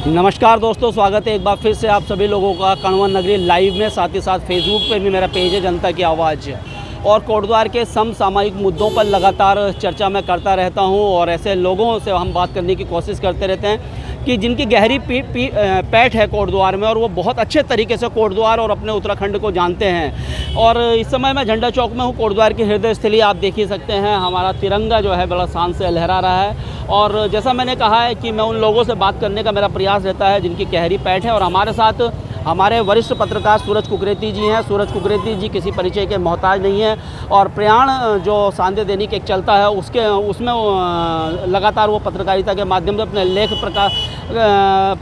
नमस्कार दोस्तों, स्वागत है एक बार फिर से आप सभी लोगों का कणवा नगरी लाइव में। साथ ही साथ फेसबुक पे भी मेरा पेज है जनता की आवाज़, और कोटद्वार के समसामयिक मुद्दों पर लगातार चर्चा मैं करता रहता हूं और ऐसे लोगों से हम बात करने की कोशिश करते रहते हैं कि जिनकी गहरी पैठ है कोटद्वार में, और वो बहुत अच्छे तरीके से कोटद्वार और अपने उत्तराखंड को जानते हैं। और इस समय मैं झंडा चौक में हूँ। कोटद्वार की हृदय स्थली आप देख ही सकते हैं, हमारा तिरंगा जो है बड़ा शान से लहरा रहा है। और जैसा मैंने कहा है कि मैं उन लोगों से बात करने का मेरा प्रयास रहता है जिनकी गहरी पैठ है, और हमारे साथ हमारे वरिष्ठ पत्रकार सूरज कुकरेती जी हैं। सूरज कुकरेती जी किसी परिचय के मोहताज नहीं हैं, और प्रयाण जो सांध्य दैनिक एक चलता है उसमें लगातार वो पत्रकारिता के माध्यम से अपने लेख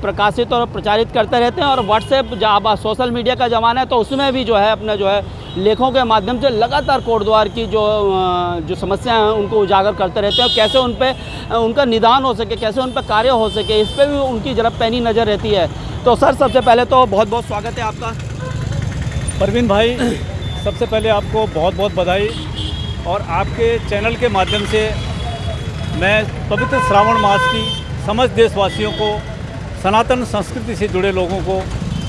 प्रकाशित और प्रचारित करते रहते हैं। और व्हाट्सएप जब सोशल मीडिया का ज़माना है तो उसमें भी जो है अपने जो है लेखों के माध्यम से लगातार कोटद्वार की जो समस्याएं हैं उनको उजागर करते रहते हैं, और कैसे उन पर उनका निदान हो सके, कैसे उन पर कार्य हो सके, इस पर भी उनकी जरा पैनी नज़र रहती है। तो सर, सबसे पहले तो बहुत बहुत स्वागत है आपका। परवीन भाई, सबसे पहले आपको बहुत बहुत बधाई, और आपके चैनल के माध्यम से मैं पवित्र श्रावण मास की समस्त देशवासियों को, सनातन संस्कृति से जुड़े लोगों को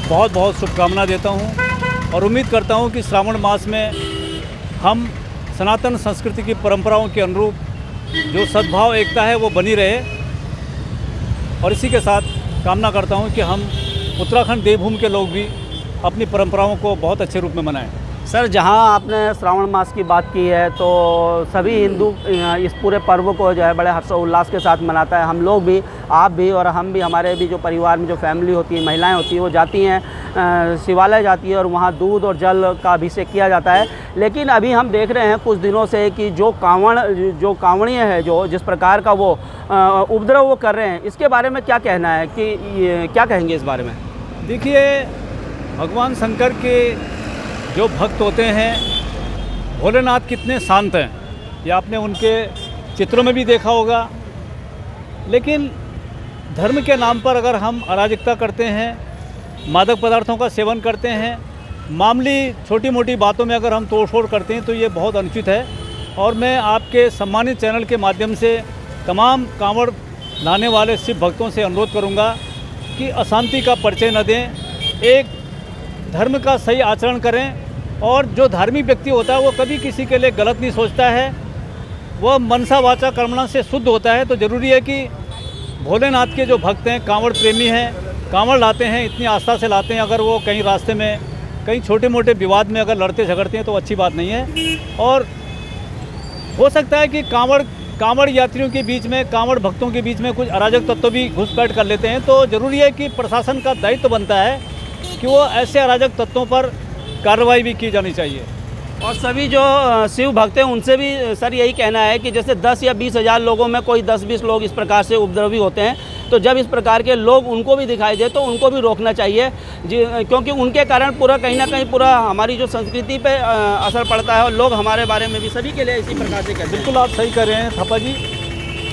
बहुत बहुत शुभकामना देता हूं, और उम्मीद करता हूं कि श्रावण मास में हम सनातन संस्कृति की परंपराओं के अनुरूप जो सद्भाव एकता है वो बनी रहे। और इसी के साथ कामना करता हूं कि हम उत्तराखंड देवभूमि के लोग भी अपनी परंपराओं को बहुत अच्छे रूप में मनाएं। सर, जहां आपने श्रावण मास की बात की है तो सभी हिंदू इस पूरे पर्व को जो है बड़े हर्षोल्लास के साथ मनाता है। हम लोग भी, आप भी और हम भी, हमारे भी जो परिवार में जो फैमिली होती है, महिलाएं होती हैं, वो जाती हैं शिवालय जाती है और वहाँ दूध और जल का अभिषेक किया जाता है। लेकिन अभी हम देख रहे हैं कुछ दिनों से कि जो कांवड़िए है, जो जिस प्रकार का वो उपद्रव वो कर रहे हैं, इसके बारे में क्या कहना है, कि क्या कहेंगे इस बारे में? देखिए, भगवान शंकर के जो भक्त होते हैं, भोलेनाथ कितने शांत हैं, ये आपने उनके चित्रों में भी देखा होगा। लेकिन धर्म के नाम पर अगर हम अराजकता करते हैं, मादक पदार्थों का सेवन करते हैं, मामूली छोटी मोटी बातों में अगर हम तोड़फोड़ करते हैं, तो ये बहुत अनुचित है। और मैं आपके सम्मानित चैनल के माध्यम से तमाम कांवड़ लाने वाले शिव भक्तों से अनुरोध करूँगा कि अशांति का परिचय न दें, एक धर्म का सही आचरण करें। और जो धार्मिक व्यक्ति होता है वो कभी किसी के लिए गलत नहीं सोचता है, वह मनसा वाचा कर्मणा से शुद्ध होता है। तो ज़रूरी है कि भोलेनाथ के जो भक्त हैं, कांवड़ प्रेमी हैं, कांवड़ लाते हैं, इतनी आस्था से लाते हैं, अगर वो कहीं रास्ते में कहीं छोटे मोटे विवाद में अगर लड़ते झगड़ते हैं तो अच्छी बात नहीं है। और हो सकता है कि कांवड़ यात्रियों के बीच में, कांवड़ भक्तों के बीच में कुछ अराजक तत्व भी घुसपैठ कर लेते हैं। तो ज़रूरी है कि प्रशासन का दायित्व बनता है कि वो ऐसे अराजक तत्वों पर कार्रवाई भी की जानी चाहिए। और सभी जो शिव भक्त हैं उनसे भी सर यही कहना है कि जैसे 10 या 20 हज़ार लोगों में कोई 10-20 लोग इस प्रकार से उपद्रवी होते हैं, तो जब इस प्रकार के लोग उनको भी दिखाई दे तो उनको भी रोकना चाहिए, क्योंकि उनके कारण पूरा कहीं ना कहीं पूरा हमारी जो संस्कृति पे असर पड़ता है, और लोग हमारे बारे में भी सभी के लिए इसी प्रकार से कहते हैं। बिल्कुल आप सही कह रहे हैं थापा जी।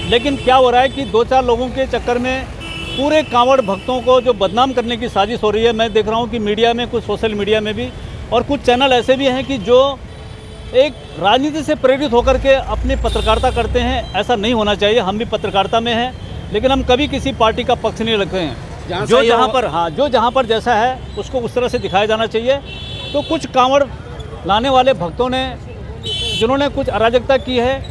लेकिन क्या हो रहा है कि 2-4 लोगों के चक्कर में पूरे कांवड़ भक्तों को जो बदनाम करने की साजिश हो रही है। मैं देख रहा हूँ कि मीडिया में, कुछ सोशल मीडिया में भी, और कुछ चैनल ऐसे भी हैं कि जो एक राजनीति से प्रेरित होकर के अपनी पत्रकारिता करते हैं। ऐसा नहीं होना चाहिए। हम भी पत्रकारिता में हैं, लेकिन हम कभी किसी पार्टी का पक्ष नहीं रखते हैं। जो जहाँ पर जैसा है उसको उस तरह से दिखाया जाना चाहिए। तो कुछ कांवड़ लाने वाले भक्तों ने, जिन्होंने कुछ अराजकता की है,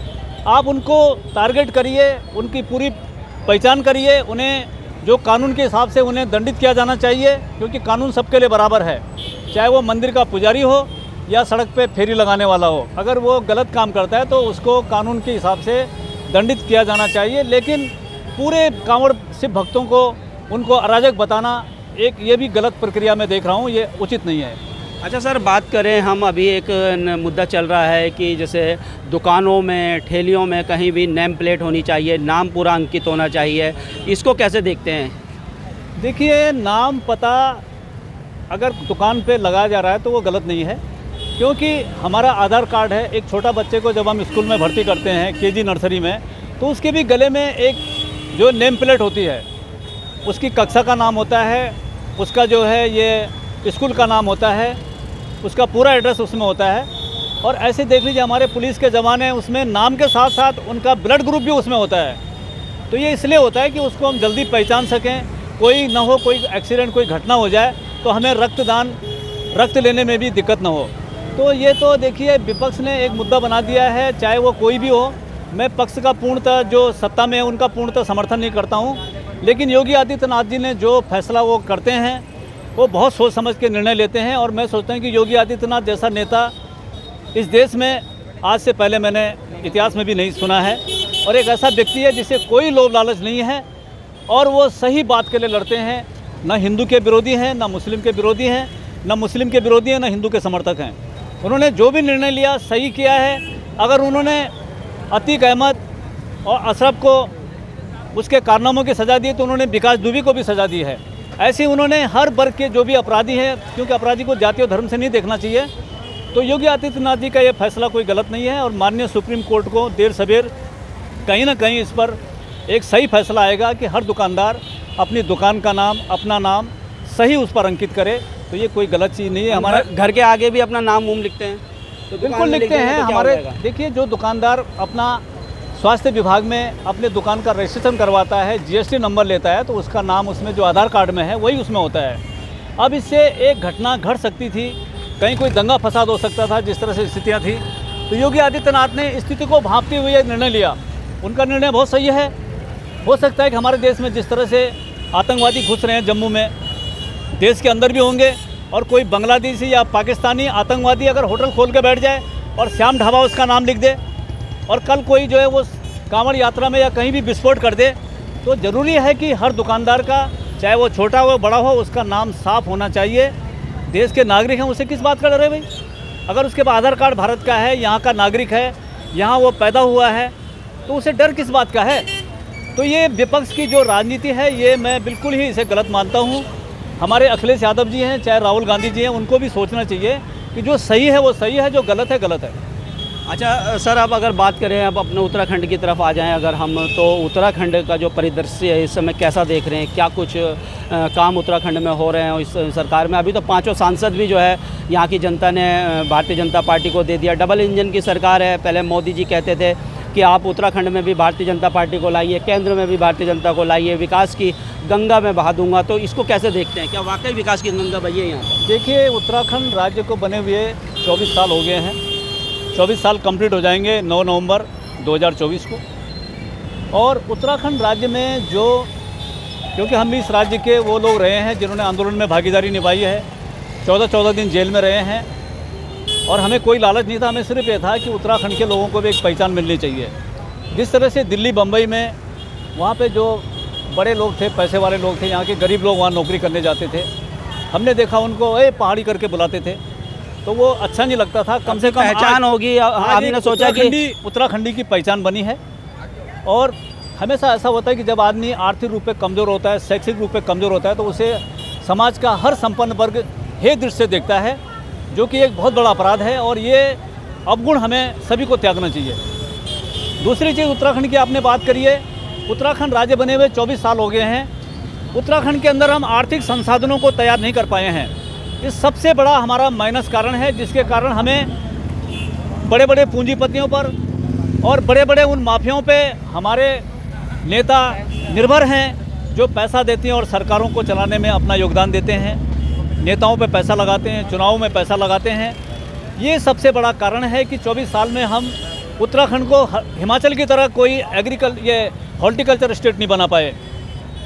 आप उनको टारगेट करिए, उनकी पूरी पहचान करिए, उन्हें जो कानून के हिसाब से उन्हें दंडित किया जाना चाहिए, क्योंकि कानून सबके लिए बराबर है, चाहे वो मंदिर का पुजारी हो या सड़क पे फेरी लगाने वाला हो। अगर वो गलत काम करता है तो उसको कानून के हिसाब से दंडित किया जाना चाहिए। लेकिन पूरे कांवड़ शिव भक्तों को उनको अराजक बताना, एक ये भी गलत प्रक्रिया में देख रहा हूँ, ये उचित नहीं है। अच्छा सर, बात करें हम, अभी एक मुद्दा चल रहा है कि जैसे दुकानों में, ठेलियों में कहीं भी नेम प्लेट होनी चाहिए, नाम पूरा अंकित होना चाहिए, इसको कैसे देखते हैं? देखिए, नाम पता अगर दुकान पे लगाया जा रहा है तो वो गलत नहीं है, क्योंकि हमारा आधार कार्ड है। एक छोटा बच्चे को जब हम स्कूल में भर्ती करते हैं, केजी नर्सरी में, तो उसके भी गले में एक जो नेम प्लेट होती है, उसकी कक्षा का नाम होता है, उसका जो है ये स्कूल का नाम होता है, उसका पूरा एड्रेस उसमें होता है। और ऐसे देख लीजिए, हमारे पुलिस के ज़माने उसमें नाम के साथ साथ उनका ब्लड ग्रुप भी उसमें होता है। तो ये इसलिए होता है कि उसको हम जल्दी पहचान सकें, कोई ना हो, कोई एक्सीडेंट, कोई घटना हो जाए तो हमें रक्त लेने में भी दिक्कत ना हो। तो ये तो देखिए विपक्ष ने एक मुद्दा बना दिया है, चाहे वो कोई भी हो। मैं पक्ष का पूर्णतः, जो सत्ता में है उनका पूर्णतः समर्थन नहीं करता हूँ, लेकिन योगी आदित्यनाथ जी ने जो फैसला वो करते हैं वो बहुत सोच समझ के निर्णय लेते हैं। और मैं सोचता हूँ कि योगी आदित्यनाथ जैसा नेता इस देश में आज से पहले मैंने इतिहास में भी नहीं सुना है, और एक ऐसा व्यक्ति है जिसे कोई लोभ लालच नहीं है और वो सही बात के लिए लड़ते हैं। न हिंदू के विरोधी हैं, न मुस्लिम के विरोधी हैं, न मुस्लिम के विरोधी हैं, न हिंदू के समर्थक हैं। उन्होंने जो भी निर्णय लिया सही किया है। अगर उन्होंने अतीक अहमद और अशरफ को उसके कारनामों की सज़ा दी तो उन्होंने विकास दुबे को भी सज़ा दी है। ऐसे उन्होंने हर वर्ग के जो भी अपराधी हैं, क्योंकि अपराधी को जाति और धर्म से नहीं देखना चाहिए, तो योगी आदित्यनाथ जी का ये फैसला कोई गलत नहीं है। और माननीय सुप्रीम कोर्ट को देर सवेर कहीं ना कहीं इस पर एक सही फैसला आएगा कि हर दुकानदार अपनी दुकान का नाम, अपना नाम सही उस पर अंकित करे। तो ये कोई गलत चीज़ नहीं है। हमारे घर के आगे भी अपना नाम लिखते हैं, तो बिल्कुल लिखते हैं। हमारे देखिए, जो दुकानदार अपना स्वास्थ्य विभाग में अपने दुकान का रजिस्ट्रेशन करवाता है, जीएसटी नंबर लेता है, तो उसका नाम उसमें जो आधार कार्ड में है वही उसमें होता है। अब इससे एक घटना घट सकती थी, कहीं कोई दंगा फसाद हो सकता था, जिस तरह से स्थितियाँ थी। तो योगी आदित्यनाथ ने स्थिति को भांपते हुए निर्णय लिया। उनका निर्णय बहुत सही है। हो सकता है कि हमारे देश में जिस तरह से आतंकवादी घुस रहे हैं जम्मू में, देश के अंदर भी होंगे, और कोई बांग्लादेशी या पाकिस्तानी आतंकवादी अगर होटल खोल के बैठ जाए और श्याम ढाबा उसका नाम लिख दे, और कल कोई जो है वो कांवड़ यात्रा में या कहीं भी विस्फोट कर दे, तो ज़रूरी है कि हर दुकानदार का, चाहे वो छोटा हो बड़ा हो, उसका नाम साफ होना चाहिए। देश के नागरिक हैं, उसे किस बात का डर है भाई? अगर उसके पास आधार कार्ड भारत का है, यहाँ का नागरिक है, यहाँ वो पैदा हुआ है, तो उसे डर किस बात का है? तो ये विपक्ष की जो राजनीति है, ये मैं बिल्कुल ही इसे गलत मानता हूँ। हमारे अखिलेश यादव जी हैं, चाहे राहुल गांधी जी हैं, उनको भी सोचना चाहिए कि जो सही है वो सही है, जो गलत है गलत है। अच्छा सर, अब अगर बात करें, अब अपने उत्तराखंड की तरफ आ जाएं अगर हम, तो उत्तराखंड का जो परिदृश्य है इस समय कैसा देख रहे हैं? क्या कुछ काम उत्तराखंड में हो रहे हैं इस सरकार में? अभी तो 5 सांसद भी जो है यहाँ की जनता ने भारतीय जनता पार्टी को दे दिया। डबल इंजन की सरकार है। पहले मोदी जी कहते थे कि आप उत्तराखंड में भी भारतीय जनता पार्टी को लाइए, केंद्र में भी भारतीय जनता को लाइए, विकास की गंगा में बहा दूंगा। तो इसको कैसे देखते हैं? क्या वाकई विकास की गंगा बही है यहाँ पर? देखिए, उत्तराखंड राज्य को बने हुए 24 साल हो गए हैं। 24 साल कंप्लीट हो जाएंगे 9 नवंबर 2024 को। और उत्तराखंड राज्य में जो, क्योंकि हम इस राज्य के वो लोग रहे हैं जिन्होंने आंदोलन में भागीदारी निभाई है, 14-14 दिन जेल में रहे हैं, और हमें कोई लालच नहीं था। हमें सिर्फ ये था कि उत्तराखंड के लोगों को भी एक पहचान मिलनी चाहिए। जिस तरह से दिल्ली, बम्बई में वहाँ पे जो बड़े लोग थे, पैसे वाले लोग थे, यहाँ के गरीब लोग वहाँ नौकरी करने जाते थे, हमने देखा उनको पहाड़ी करके बुलाते थे, तो वो अच्छा नहीं लगता था। कम से कम पहचान होगी। आपने सोचा कि उत्तराखंडी की पहचान बनी है। और हमेशा ऐसा होता है कि जब आदमी आर्थिक रूप से कमज़ोर होता है, शैक्षिक रूप से कमज़ोर होता है, तो उसे समाज का हर संपन्न वर्ग हे दृष्टि से देखता है, जो कि एक बहुत बड़ा अपराध है, और ये अवगुण हमें सभी को त्यागना चाहिए। दूसरी चीज़, उत्तराखंड की आपने बात करी है। उत्तराखंड राज्य बने हुए 24 साल हो गए हैं। उत्तराखंड के अंदर हम आर्थिक संसाधनों को तैयार नहीं कर पाए हैं। इस सबसे बड़ा हमारा माइनस कारण है, जिसके कारण हमें बड़े बड़े पूंजीपतियों पर और बड़े बड़े उन माफियाओं पे हमारे नेता निर्भर हैं, जो पैसा देते हैं और सरकारों को चलाने में अपना योगदान देते हैं, नेताओं पे पैसा लगाते हैं, चुनाव में पैसा लगाते हैं। ये सबसे बड़ा कारण है कि 24 साल में हम उत्तराखंड को हिमाचल की तरह कोई ये हॉर्टिकल्चर स्टेट नहीं बना पाए।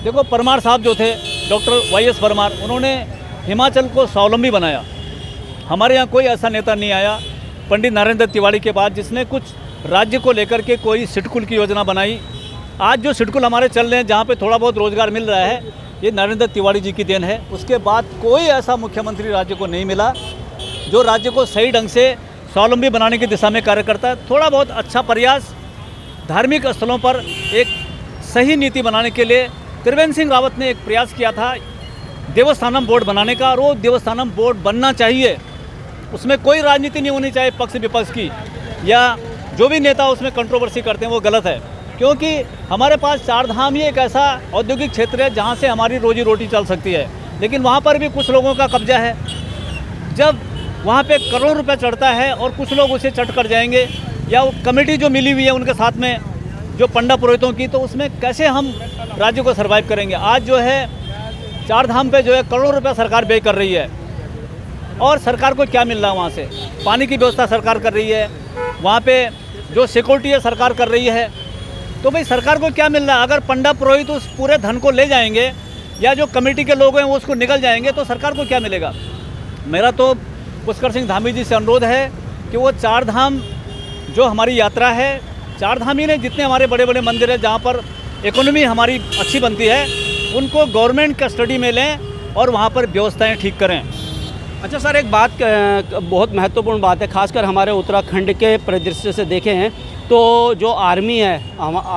देखो, परमार साहब जो थे, डॉक्टर YS परमार, उन्होंने हिमाचल को स्वावलंबी बनाया। हमारे यहाँ कोई ऐसा नेता नहीं आया पंडित नरेंद्र तिवारी के बाद जिसने कुछ राज्य को लेकर के कोई सिडकुल की योजना बनाई। आज जो सिडकुल हमारे चल रहे हैं, जहाँ पे थोड़ा बहुत रोजगार मिल रहा है, ये नरेंद्र तिवारी जी की देन है। उसके बाद कोई ऐसा मुख्यमंत्री राज्य को नहीं मिला जो राज्य को सही ढंग से स्वावलंबी बनाने की दिशा में कार्य करता है। थोड़ा बहुत अच्छा प्रयास धार्मिक स्थलों पर एक सही नीति बनाने के लिए त्रिवेंद्र सिंह रावत ने एक प्रयास किया था देवस्थानम बोर्ड बनाने का, और वो देवस्थानम बोर्ड बनना चाहिए। उसमें कोई राजनीति नहीं होनी चाहिए पक्ष विपक्ष की, या जो भी नेता उसमें कंट्रोवर्सी करते हैं वो गलत है। क्योंकि हमारे पास 4 धाम ही एक ऐसा औद्योगिक क्षेत्र है जहाँ से हमारी रोजी रोटी चल सकती है, लेकिन वहाँ पर भी कुछ लोगों का कब्जा है। जब वहाँ पे करोड़ों रुपए चढ़ता है और कुछ लोग उसे चट कर जाएंगे, या वो कमेटी जो मिली हुई है उनके साथ में जो पंडा पुरोहितों की, तो उसमें कैसे हम राज्य को सर्वाइव करेंगे? आज जो है चार धाम पे जो है करोड़ों रुपया सरकार व्यय कर रही है, और सरकार को क्या मिल रहा है वहाँ से? पानी की व्यवस्था सरकार कर रही है, वहाँ पे जो सिक्योरिटी है सरकार कर रही है। तो भाई सरकार को क्या मिल रहा है? अगर पंडा पुरोहित उस पूरे धन को ले जाएंगे या जो कमेटी के लोग हैं वो उसको निकल जाएंगे तो सरकार को क्या मिलेगा? मेरा तो पुष्कर सिंह धामी जी से अनुरोध है कि वो चार धाम जो हमारी यात्रा है, चार धाम ही नहीं, जितने हमारे बड़े बड़े मंदिर हैं जहाँ पर इकोनॉमी हमारी अच्छी बनती है, उनको गवर्नमेंट कस्टडी में लें और वहाँ पर व्यवस्थाएं ठीक करें। अच्छा सर, एक बात बहुत महत्वपूर्ण बात है, खासकर हमारे उत्तराखंड के परिदृश्य से देखें तो जो आर्मी है,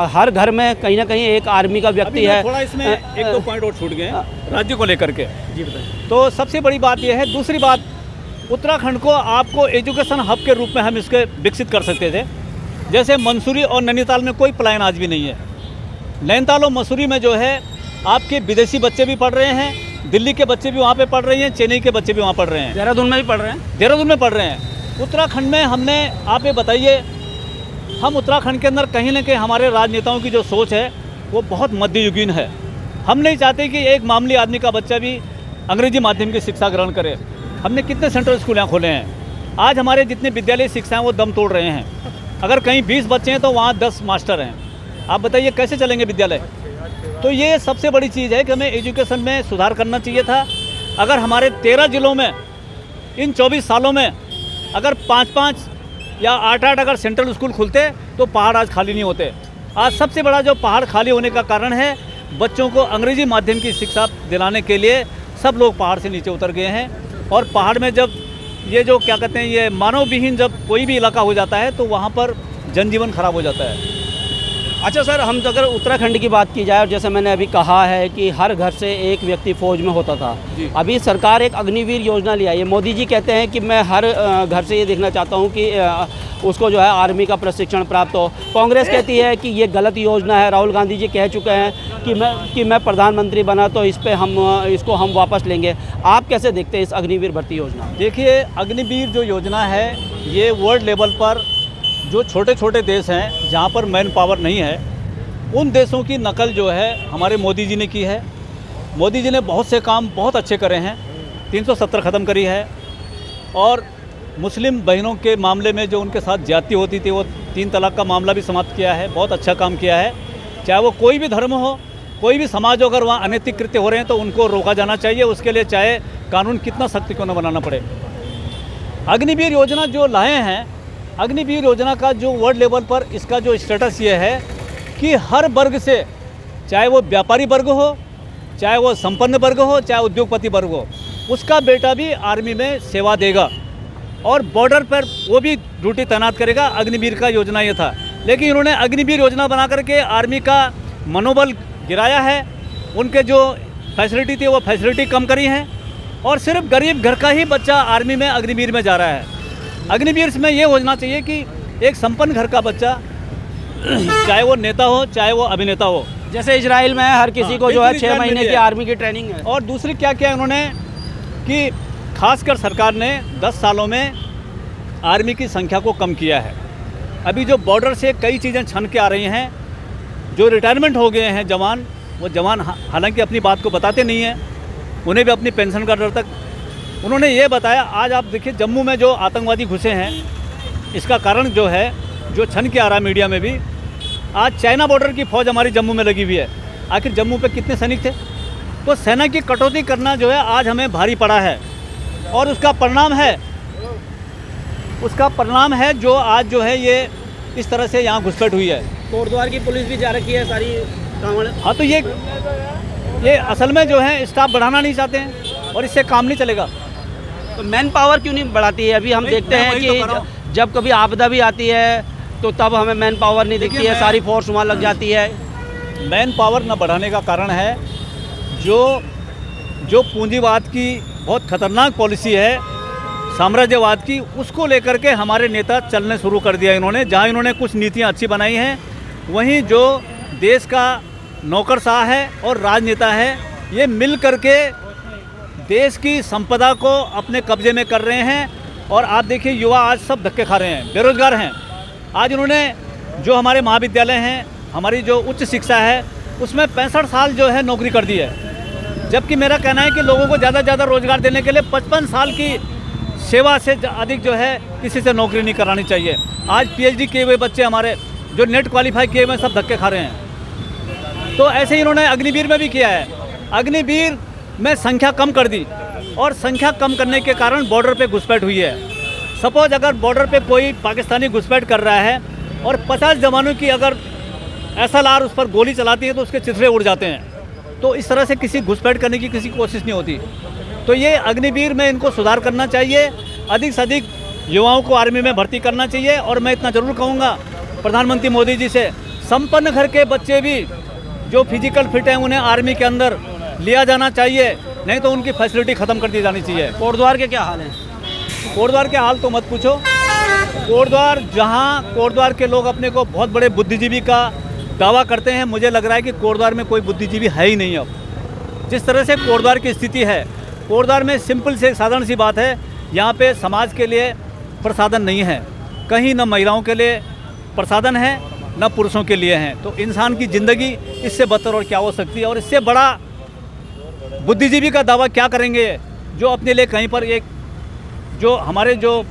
हर घर में कहीं ना कहीं एक आर्मी का व्यक्ति है। थोड़ा इसमें एक दो पॉइंट और छूट गए राज्य को लेकर के। जी बताइए। तो सबसे बड़ी बात यह है। दूसरी बात, उत्तराखंड को आपको एजुकेशन हब के रूप में हम इसके विकसित कर सकते थे। जैसे मंसूरी और नैनीताल में कोई पलायन आज भी नहीं है। नैनीताल और मसूरी में जो है आपके विदेशी बच्चे भी पढ़ रहे हैं, दिल्ली के बच्चे भी वहाँ पे पढ़ रहे हैं, चेन्नई के बच्चे भी वहाँ पढ़ रहे हैं, देहरादून में भी पढ़ रहे हैं। देहरादून में पढ़ रहे हैं। उत्तराखंड में हमने, आप ये बताइए, हम उत्तराखंड के अंदर कहीं ना कहीं हमारे राजनेताओं की जो सोच है वो बहुत मध्ययुगीन है। हम नहीं चाहते कि एक मामूली आदमी का बच्चा भी अंग्रेजी माध्यम की शिक्षा ग्रहण करे। हमने कितने सेंट्रल स्कूल यहाँ खोले हैं। आज हमारे जितने विद्यालय शिक्षा हैं वो दम तोड़ रहे हैं। अगर कहीं 20 बच्चे हैं तो वहाँ 10 मास्टर हैं। आप बताइए कैसे चलेंगे विद्यालय? तो ये सबसे बड़ी चीज़ है कि हमें एजुकेशन में सुधार करना चाहिए था। अगर हमारे 13 ज़िलों में इन 24 सालों में अगर 5-5 या 8-8 अगर सेंट्रल स्कूल खुलते तो पहाड़ आज खाली नहीं होते। आज सबसे बड़ा जो पहाड़ खाली होने का कारण है, बच्चों को अंग्रेजी माध्यम की शिक्षा दिलाने के लिए सब लोग पहाड़ से नीचे उतर गए हैं। और पहाड़ में जब ये जो क्या कहते हैं, ये मानव विहीन जब कोई भी इलाका हो जाता है तो वहाँ पर जनजीवन खराब हो जाता है। अच्छा सर, हम तो अगर उत्तराखंड की बात की जाए, और जैसे मैंने अभी कहा है कि हर घर से एक व्यक्ति फौज में होता था, अभी सरकार एक अग्निवीर योजना ले आई है। मोदी जी कहते हैं कि मैं हर घर से ये देखना चाहता हूँ कि उसको जो है आर्मी का प्रशिक्षण प्राप्त हो। कांग्रेस कहती है कि ये गलत योजना है। राहुल गांधी जी कह चुके हैं कि मैं प्रधानमंत्री बना तो इसको हम वापस लेंगे। आप कैसे देखते हैं इस अग्निवीर भर्ती योजना? देखिए, अग्निवीर जो योजना है ये वर्ल्ड लेवल पर जो छोटे छोटे देश हैं जहाँ पर मैन पावर नहीं है, उन देशों की नकल जो है हमारे मोदी जी ने की है। मोदी जी ने बहुत से काम बहुत अच्छे करे हैं। 370 ख़त्म करी है, और मुस्लिम बहनों के मामले में जो उनके साथ ज्यादती होती थी वो 3 तलाक का मामला भी समाप्त किया है। बहुत अच्छा काम किया है। चाहे वो कोई भी धर्म हो, कोई भी समाज हो, अगर वहाँ अनैतिक कृत्य हो रहे हैं तो उनको रोका जाना चाहिए। उसके लिए चाहे कानून कितना सख्त क्यों न बनाना पड़े। अग्निवीर योजना जो लाए हैं, अग्निवीर योजना का जो वर्ल्ड लेवल पर इसका जो स्टेटस ये है कि हर वर्ग से, चाहे वो व्यापारी वर्ग हो, चाहे वो संपन्न वर्ग हो, चाहे उद्योगपति वर्ग हो, उसका बेटा भी आर्मी में सेवा देगा और बॉर्डर पर वो भी ड्यूटी तैनात करेगा। अग्निवीर का योजना ये था, लेकिन इन्होंने अग्निवीर योजना बना करके आर्मी का मनोबल गिराया है। उनके जो फैसिलिटी थी वो फैसिलिटी कम करी हैं, और सिर्फ गरीब घर का ही बच्चा आर्मी में अग्निवीर में जा रहा है। अग्निवीर में ये होना चाहिए कि एक संपन्न घर का बच्चा, चाहे वो नेता हो चाहे वो अभिनेता हो, जैसे इजराइल में हर किसी को जो है 6 महीने की आर्मी की ट्रेनिंग है। और दूसरी क्या किया उन्होंने कि खासकर सरकार ने 10 सालों में आर्मी की संख्या को कम किया है। अभी जो बॉर्डर से कई चीज़ें छन के आ रही हैं, जो रिटायरमेंट हो गए हैं जवान, वो जवान हालांकि अपनी बात को बताते नहीं हैं, उन्हें भी अपनी पेंशन का डर तक। उन्होंने ये बताया, आज आप देखिए जम्मू में जो आतंकवादी घुसे हैं, इसका कारण जो है, जो छन के आ रहा है मीडिया में भी, आज चाइना बॉर्डर की फ़ौज हमारी जम्मू में लगी हुई है। आखिर जम्मू पे कितने सैनिक थे? तो सेना की कटौती करना जो है आज हमें भारी पड़ा है, और उसका परिणाम है जो आज जो है ये इस तरह से यहाँ घुसपैठ हुई है। कोटद्वार की पुलिस भी जा रखी है सारी कांवड़। हाँ, तो ये असल में जो है स्टाफ बढ़ाना नहीं चाहते हैं, और इससे काम नहीं चलेगा। तो मैन पावर क्यों नहीं बढ़ाती है? अभी हम देखते हैं कि जब कभी आपदा भी आती है तो तब हमें मैन पावर नहीं दिखती है, सारी फोर्स वहाँ लग जाती है। मैन पावर न बढ़ाने का कारण है जो पूंजीवाद की बहुत खतरनाक पॉलिसी है, साम्राज्यवाद की, उसको लेकर के हमारे नेता चलने शुरू कर दिया इन्होंने। जहाँ इन्होंने कुछ नीतियाँ अच्छी बनाई हैं, वहीं जो देश का नौकरशाह है और राजनेता है, ये मिल करके देश की संपदा को अपने कब्जे में कर रहे हैं। और आप देखिए युवा आज सब धक्के खा रहे हैं, बेरोजगार हैं। आज इन्होंने जो हमारे महाविद्यालय हैं, हमारी जो उच्च शिक्षा है, उसमें 65 साल जो है नौकरी कर दी है। जबकि मेरा कहना है कि लोगों को ज़्यादा से ज़्यादा रोज़गार देने के लिए 55 साल की सेवा से अधिक जो है किसी से नौकरी नहीं करानी चाहिए। आज PhD किए हुए बच्चे हमारे जो नेट क्वालिफाई किए हुए सब धक्के खा रहे हैं। तो ऐसे ही इन्होंने अग्निवीर में भी किया है। अग्निवीर में संख्या कम कर दी और संख्या कम करने के कारण बॉर्डर पे घुसपैठ हुई है। सपोज अगर बॉर्डर पे कोई पाकिस्तानी घुसपैठ कर रहा है और 50 जवानों की अगर SLR उस पर गोली चलाती है तो उसके चिथड़े उड़ जाते हैं। तो इस तरह से किसी घुसपैठ करने की किसी कोशिश नहीं होती। तो ये अग्निवीर में इनको सुधार करना चाहिए, अधिक से अधिक युवाओं को आर्मी में भर्ती करना चाहिए। और मैं इतना ज़रूर कहूँगा प्रधानमंत्री मोदी जी से, संपन्न घर के बच्चे भी जो फिजिकल फिट हैं उन्हें आर्मी के अंदर लिया जाना चाहिए, नहीं तो उनकी फैसिलिटी ख़त्म कर दी जानी चाहिए। कोटद्वार के क्या हाल है? कोटद्वार के हाल तो मत पूछो। कोटद्वार, जहाँ कोटद्वार के लोग अपने को बहुत बड़े बुद्धिजीवी का दावा करते हैं, मुझे लग रहा है कि कोटद्वार में कोई बुद्धिजीवी है ही नहीं। अब जिस तरह से कोटद्वार की स्थिति है, कोटद्वार में सिंपल से साधारण सी बात है, यहाँ पे समाज के लिए प्रसाधन नहीं है, कहीं न महिलाओं के लिए प्रसाधन है न पुरुषों के लिए हैं। तो इंसान की ज़िंदगी इससे बदतर और क्या हो सकती है। और इससे बड़ा बुद्धिजीवी का दावा क्या करेंगे जो अपने लिए कहीं पर एक जो हमारे जो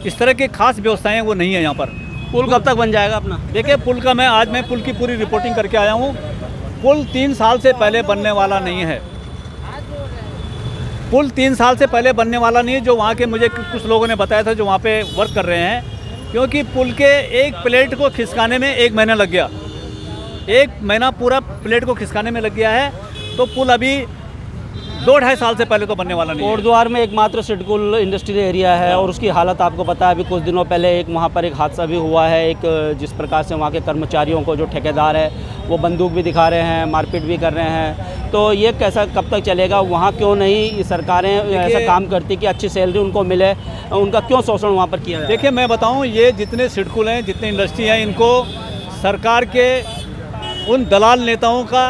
इस तरह की खास व्यवस्थाएं हैं वो नहीं है यहाँ पर। पुल कब तक बन जाएगा अपना? देखिए पुल का आज मैं पुल की पूरी रिपोर्टिंग करके आया हूँ। पुल 3 साल से पहले बनने वाला नहीं है। पुल 3 साल से पहले बनने वाला नहीं है, जो वहाँ के मुझे कुछ लोगों ने बताया था जो वहाँ पे वर्क कर रहे हैं। क्योंकि पुल के एक प्लेट को खिसकाने में 1 महीना लग गया, 1 महीना पूरा प्लेट को खिसकाने में लग गया है। तो पुल अभी 2-2.5 साल से पहले तो बनने वाला नहीं है। कोटद्वार में एकमात्र सिडकुल इंडस्ट्रियल एरिया है और उसकी हालत आपको पता है। अभी कुछ दिनों पहले वहाँ पर एक हादसा भी हुआ है। जिस प्रकार से वहाँ के कर्मचारियों को जो ठेकेदार है वो बंदूक भी दिखा रहे हैं, मारपीट भी कर रहे हैं। तो ये कैसा कब तक चलेगा? वहाँ क्यों नहीं सरकारें ऐसा काम करती कि अच्छी सैलरी उनको मिले? उनका क्यों शोषण वहाँ पर किया जाए? देखिए मैं बताऊँ, ये जितने सिडकुल हैं, जितने इंडस्ट्री हैं, इनको सरकार के उन दलाल नेताओं का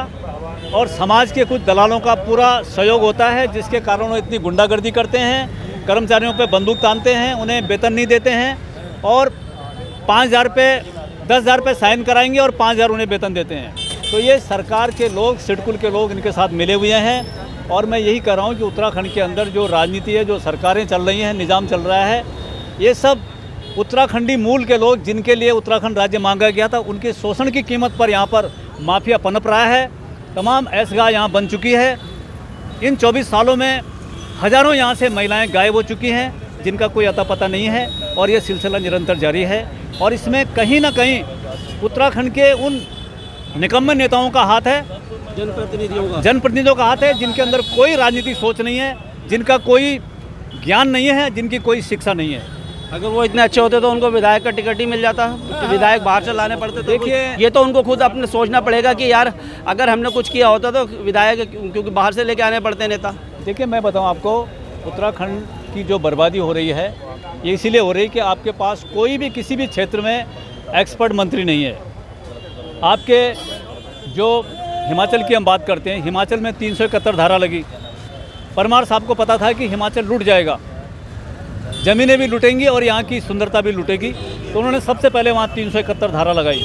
और समाज के कुछ दलालों का पूरा सहयोग होता है, जिसके कारण वो इतनी गुंडागर्दी करते हैं, कर्मचारियों पे बंदूक तानते हैं, उन्हें वेतन नहीं देते हैं और 5,000 रुपये 10,000 रुपये साइन कराएंगे और 5,000 उन्हें वेतन देते हैं। तो ये सरकार के लोग, सिडकुल के लोग इनके साथ मिले हुए हैं। और मैं यही कह रहा हूँ कि उत्तराखंड के अंदर जो राजनीति है, जो सरकारें चल रही हैं, निज़ाम चल रहा है, ये सब उत्तराखंडी मूल के लोग जिनके लिए उत्तराखंड राज्य मांगा गया था, उनके शोषण की कीमत पर यहाँ पर माफिया पनप रहा है। तमाम ऐशगाह यहाँ बन चुकी है। इन 24 सालों में हज़ारों यहाँ से महिलाएं गायब हो चुकी हैं, जिनका कोई अता पता नहीं है। और ये सिलसिला निरंतर जारी है। और इसमें कहीं ना कहीं उत्तराखंड के उन निकम्मे नेताओं का हाथ है, जनप्रतिनिधियों का हाथ है, जिनके अंदर कोई राजनीतिक सोच नहीं है, जिनका कोई ज्ञान नहीं है, जिनकी कोई शिक्षा नहीं है। अगर वो इतने अच्छे होते तो उनको विधायक का टिकट ही मिल जाता, विधायक बाहर से लाने पड़ते। देखिए ये तो उनको खुद अपने सोचना पड़ेगा कि यार अगर हमने कुछ किया होता तो विधायक क्योंकि बाहर से लेके आने पड़ते नेता। देखिए मैं बताऊं आपको, उत्तराखंड की जो बर्बादी हो रही है ये इसीलिए हो रही है कि आपके पास कोई भी किसी भी क्षेत्र में एक्सपर्ट मंत्री नहीं है। आपके जो हिमाचल की हम बात करते हैं, हिमाचल में 371 धारा लगी। परमार साहब को पता था कि हिमाचल लूट जाएगा, ज़मीनें भी लूटेंगी और यहाँ की सुंदरता भी लूटेगी, तो उन्होंने सबसे पहले वहाँ 371 धारा लगाई,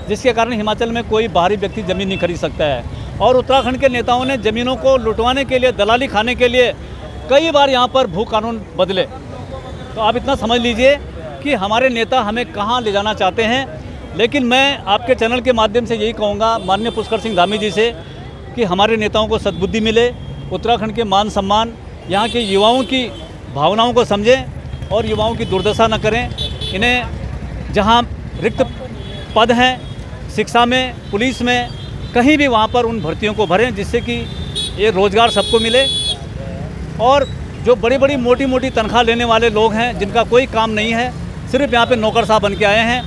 जिसके कारण हिमाचल में कोई बाहरी व्यक्ति ज़मीन नहीं खरीद सकता है। और उत्तराखंड के नेताओं ने ज़मीनों को लुटवाने के लिए, दलाली खाने के लिए कई बार यहाँ पर भू कानून बदले। तो आप इतना समझ लीजिए कि हमारे नेता हमें कहाँ ले जाना चाहते हैं। लेकिन मैं आपके चैनल के माध्यम से यही कहूँगा माननीय पुष्कर सिंह धामी जी से कि हमारे नेताओं को सद्बुद्धि मिले, उत्तराखंड के मान सम्मान, यहाँ के युवाओं की भावनाओं को समझें और युवाओं की दुर्दशा न करें। इन्हें जहाँ रिक्त पद हैं, शिक्षा में, पुलिस में, कहीं भी वहाँ पर उन भर्तियों को भरें, जिससे कि ये रोज़गार सबको मिले। और जो बड़ी बड़ी मोटी मोटी तनख्वाह लेने वाले लोग हैं, जिनका कोई काम नहीं है, सिर्फ यहाँ पे नौकर साहब बन के आए हैं,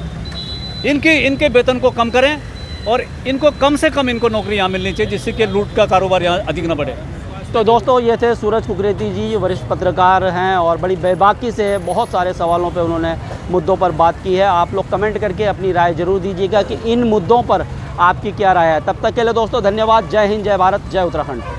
इनके वेतन को कम करें और इनको कम से कम इनको नौकरी यहाँ मिलनी चाहिए, जिससे कि लूट का कारोबार यहाँ अधिक न बढ़े। तो दोस्तों ये थे सूरज कुकरेती जी, वरिष्ठ पत्रकार हैं और बड़ी बेबाकी से बहुत सारे सवालों पे उन्होंने मुद्दों पर बात की है। आप लोग कमेंट करके अपनी राय ज़रूर दीजिएगा कि इन मुद्दों पर आपकी क्या राय है। तब तक के लिए दोस्तों धन्यवाद। जय हिंद, जय भारत, जय उत्तराखंड।